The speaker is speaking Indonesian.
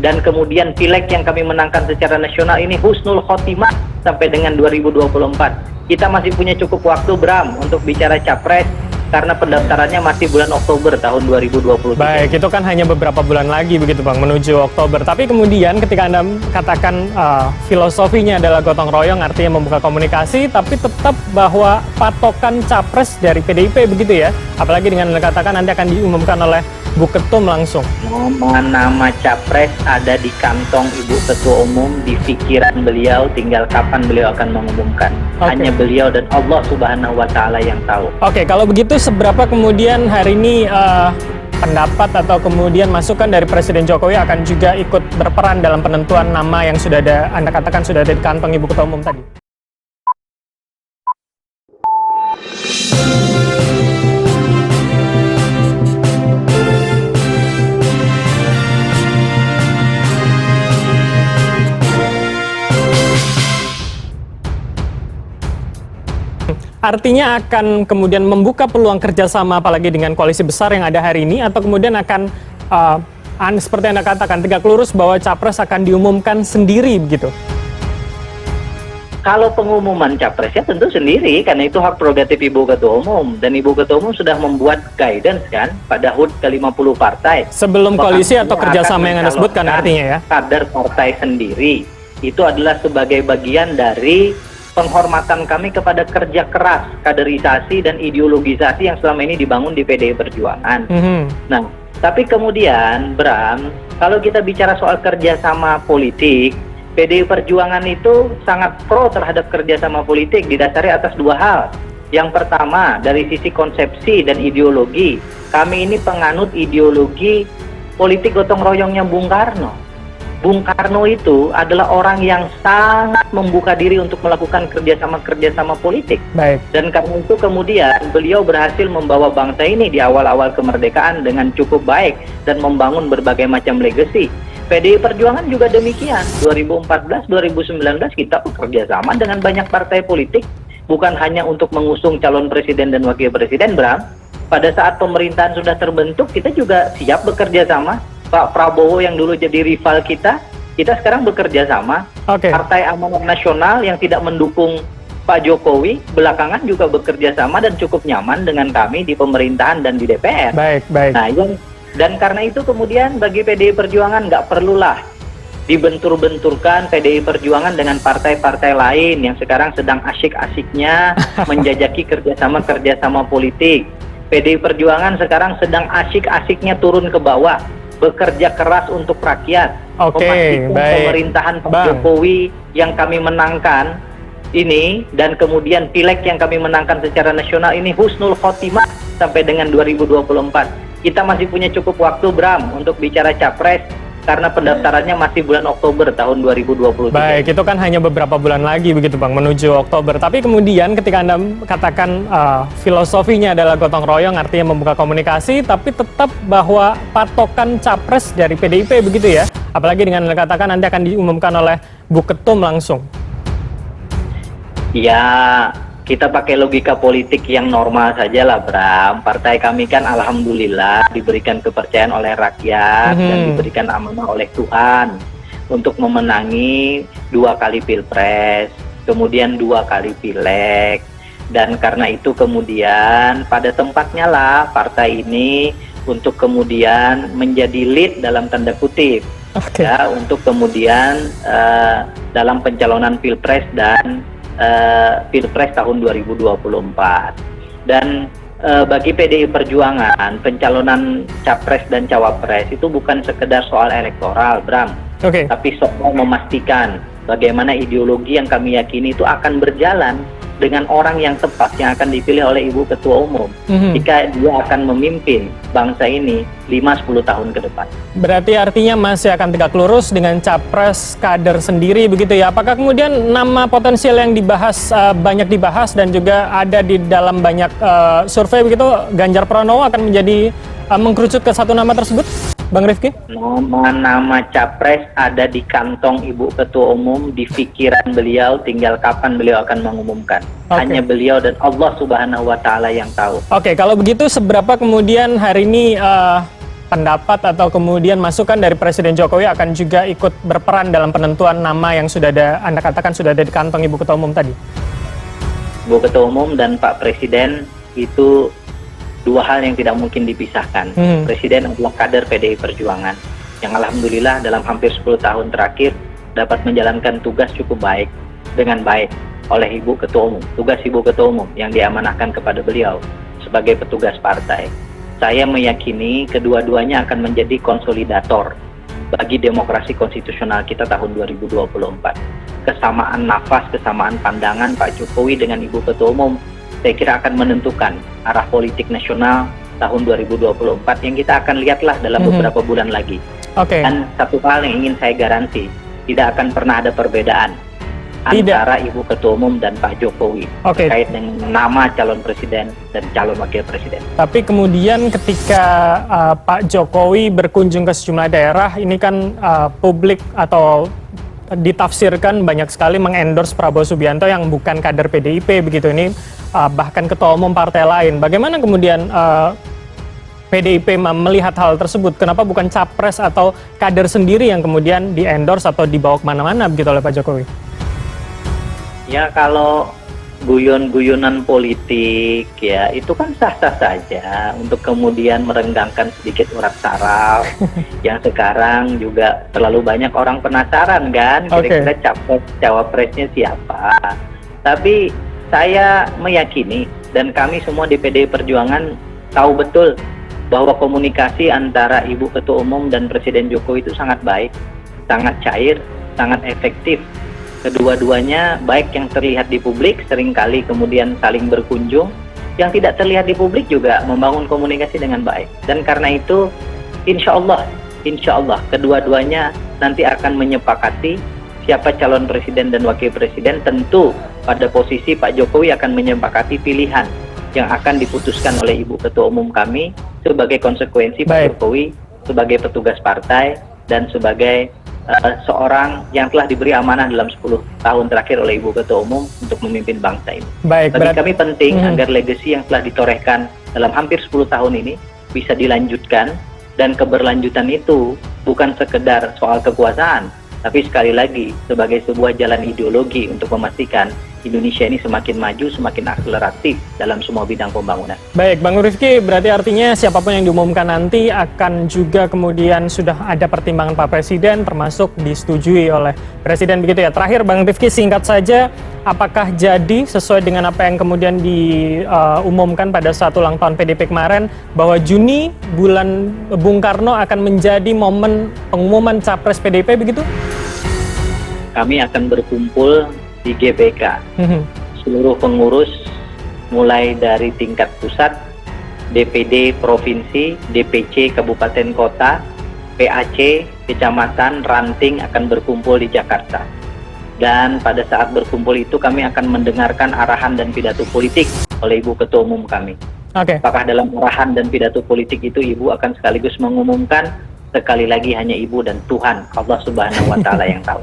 dan kemudian pileg yang kami menangkan secara nasional ini husnul khotimah sampai dengan 2024. Kita masih punya cukup waktu, Bram, untuk bicara capres karena pendaftarannya masih bulan Oktober tahun 2023. Baik, itu kan hanya beberapa bulan lagi begitu Bang, menuju Oktober. Tapi kemudian ketika Anda katakan filosofinya adalah gotong royong, artinya membuka komunikasi, tapi tetap bahwa patokan capres dari PDIP begitu ya? Apalagi dengan Anda katakan nanti akan diumumkan oleh Bu Ketum langsung. Nama-nama capres ada di kantong Ibu Ketua Umum, di pikiran beliau, tinggal kapan beliau akan mengumumkan. Hanya beliau dan Allah Subhanahu wa Ta'ala yang tahu. Oke, kalau begitu seberapa kemudian hari ini pendapat atau kemudian masukan dari Presiden Jokowi akan juga ikut berperan dalam penentuan nama yang sudah ada, Anda katakan sudah ada di kantong Ibu Ketua Umum tadi? Artinya akan kemudian membuka peluang kerjasama apalagi dengan koalisi besar yang ada hari ini, atau kemudian akan seperti Anda katakan tegak lurus bahwa capres akan diumumkan sendiri begitu? Kalau pengumuman capresnya tentu sendiri, karena itu hak prerogatif Ibu Ketua Umum. Dan Ibu Ketua Umum sudah membuat guidance kan pada HUT ke-50 partai. Sebelum koalisi atau kerjasama yang Anda sebutkan artinya ya? Kader partai sendiri, itu adalah sebagai bagian dari penghormatan kami kepada kerja keras, kaderisasi, dan ideologisasi yang selama ini dibangun di PDI Perjuangan. Nah, tapi kemudian, Bram, kalau kita bicara soal kerjasama politik, PDI Perjuangan itu sangat pro terhadap kerjasama politik didasari atas dua hal. Yang pertama, dari sisi konsepsi dan ideologi, kami ini penganut ideologi politik gotong royongnya Bung Karno. Bung Karno itu adalah orang yang sangat membuka diri untuk melakukan kerjasama politik. Baik. Dan karena itu kemudian beliau berhasil membawa bangsa ini di awal-awal kemerdekaan dengan cukup baik dan membangun berbagai macam legacy. PDI Perjuangan juga demikian. 2014-2019 kita bekerja sama dengan banyak partai politik, bukan hanya untuk mengusung calon presiden dan wakil presiden, Bram. Pada saat pemerintahan sudah terbentuk, kita juga siap bekerja sama. Pak Prabowo yang dulu jadi rival kita sekarang bekerja sama. Partai Amanat Nasional yang tidak mendukung Pak Jokowi belakangan juga bekerja sama dan cukup nyaman dengan kami di pemerintahan dan di DPR. Baik. Nah, dan karena itu kemudian bagi PDI Perjuangan nggak perlulah dibentur-benturkan PDI Perjuangan dengan partai-partai lain yang sekarang sedang asyik-asyiknya menjajaki kerjasama politik. PDI Perjuangan sekarang sedang asyik-asyiknya turun ke bawah, bekerja keras untuk rakyat, memastikan pemerintahan Pak Jokowi yang kami menangkan ini, dan kemudian pileg yang kami menangkan secara nasional ini husnul khotimah sampai dengan 2024. Kita masih punya cukup waktu, Bram, untuk bicara capres karena pendaftarannya masih bulan Oktober tahun 2023. Baik, itu kan hanya beberapa bulan lagi begitu Bang, menuju Oktober. Tapi kemudian ketika Anda katakan filosofinya adalah gotong royong, artinya membuka komunikasi, tapi tetap bahwa patokan capres dari PDIP begitu ya? Apalagi dengan Anda katakan nanti akan diumumkan oleh Bu Ketum langsung. Ya, kita pakai logika politik yang normal saja lah, Bram. Partai kami kan alhamdulillah diberikan kepercayaan oleh rakyat dan diberikan amanah oleh Tuhan untuk memenangi 2 kali pilpres, kemudian 2 kali pileg. Dan karena itu kemudian pada tempatnya lah partai ini untuk kemudian menjadi lead dalam tanda kutip. Ya, untuk kemudian dalam pencalonan pilpres dan Pilpres tahun 2024. Dan bagi PDI Perjuangan, pencalonan capres dan cawapres itu bukan sekedar soal elektoral, Bram, tapi soal memastikan bagaimana ideologi yang kami yakini itu akan berjalan dengan orang yang tepat yang akan dipilih oleh Ibu Ketua Umum jika dia akan memimpin bangsa ini 5-10 tahun ke depan. Berarti artinya masih akan tegak lurus dengan capres kader sendiri begitu ya? Apakah kemudian nama potensial yang dibahas banyak dibahas dan juga ada di dalam banyak survei begitu, Ganjar Pranowo akan menjadi mengkerucut ke satu nama tersebut? Bang Rifki? Nama-nama capres ada di kantong Ibu Ketua Umum, di pikiran beliau, tinggal kapan beliau akan mengumumkan. Hanya beliau dan Allah Subhanahu wa Ta'ala yang tahu. Kalau begitu seberapa kemudian hari ini pendapat atau kemudian masukan dari Presiden Jokowi akan juga ikut berperan dalam penentuan nama yang sudah ada, Anda katakan sudah ada di kantong Ibu Ketua Umum tadi? Ibu Ketua Umum dan Pak Presiden itu dua hal yang tidak mungkin dipisahkan. Presiden adalah kader PDI Perjuangan yang alhamdulillah dalam hampir 10 tahun terakhir dapat menjalankan tugas cukup baik, dengan baik oleh Ibu Ketua Umum. Tugas Ibu Ketua Umum yang diamanahkan kepada beliau sebagai petugas partai. Saya meyakini kedua-duanya akan menjadi konsolidator bagi demokrasi konstitusional kita tahun 2024. Kesamaan nafas, kesamaan pandangan Pak Jokowi dengan Ibu Ketua Umum saya kira akan menentukan arah politik nasional tahun 2024 yang kita akan lihatlah dalam beberapa bulan lagi. Dan satu hal yang ingin saya garansi, tidak akan pernah ada perbedaan antara Ibu Ketua Umum dan Pak Jokowi terkait dengan nama calon presiden dan calon wakil presiden. Tapi kemudian ketika Pak Jokowi berkunjung ke sejumlah daerah, ini kan publik atau ditafsirkan banyak sekali mengendorse Prabowo Subianto yang bukan kader PDIP begitu, ini bahkan ketua umum partai lain. Bagaimana kemudian PDIP melihat hal tersebut? Kenapa bukan capres atau kader sendiri yang kemudian di-endorse atau dibawa kemana-mana begitu oleh Pak Jokowi? Ya kalau guyon-guyonan politik ya itu kan sah-sah saja untuk kemudian merenggangkan sedikit urat saraf yang sekarang juga terlalu banyak orang penasaran kan kira-kira cawapresnya siapa. Tapi saya meyakini dan kami semua di PDI Perjuangan tahu betul bahwa komunikasi antara Ibu Ketua Umum dan Presiden Jokowi itu sangat baik, sangat cair, sangat efektif. Kedua-duanya baik yang terlihat di publik seringkali kemudian saling berkunjung, yang tidak terlihat di publik juga membangun komunikasi dengan baik. Dan karena itu insya Allah kedua-duanya nanti akan menyepakati siapa calon presiden dan wakil presiden. Tentu pada posisi Pak Jokowi akan menyepakati pilihan yang akan diputuskan oleh Ibu Ketua Umum kami sebagai konsekuensi Pak Jokowi sebagai petugas partai dan sebagai seorang yang telah diberi amanah dalam 10 tahun terakhir oleh Ibu Ketua Umum untuk memimpin bangsa ini. Bagi kami penting agar legasi yang telah ditorehkan dalam hampir 10 tahun ini bisa dilanjutkan, dan keberlanjutan itu bukan sekedar soal kekuasaan, tapi sekali lagi sebagai sebuah jalan ideologi untuk memastikan Indonesia ini semakin maju, semakin akseleratif dalam semua bidang pembangunan. Baik, Bang Rifki, berarti artinya siapapun yang diumumkan nanti akan juga kemudian sudah ada pertimbangan Pak Presiden, termasuk disetujui oleh Presiden begitu ya. Terakhir, Bang Rifki, singkat saja, apakah jadi sesuai dengan apa yang kemudian diumumkan pada saat ulang tahun PDIP kemarin, bahwa Juni bulan Bung Karno akan menjadi momen pengumuman Capres PDIP begitu? Kami akan berkumpul di GBK, seluruh pengurus mulai dari tingkat pusat, DPD provinsi, DPC kabupaten kota, PAC kecamatan, ranting akan berkumpul di Jakarta. Dan pada saat berkumpul itu kami akan mendengarkan arahan dan pidato politik oleh Ibu Ketua Umum kami. Apakah dalam arahan dan pidato politik itu Ibu akan sekaligus mengumumkan, sekali lagi hanya Ibu dan Tuhan Allah Subhanahu wa Ta'ala yang tahu.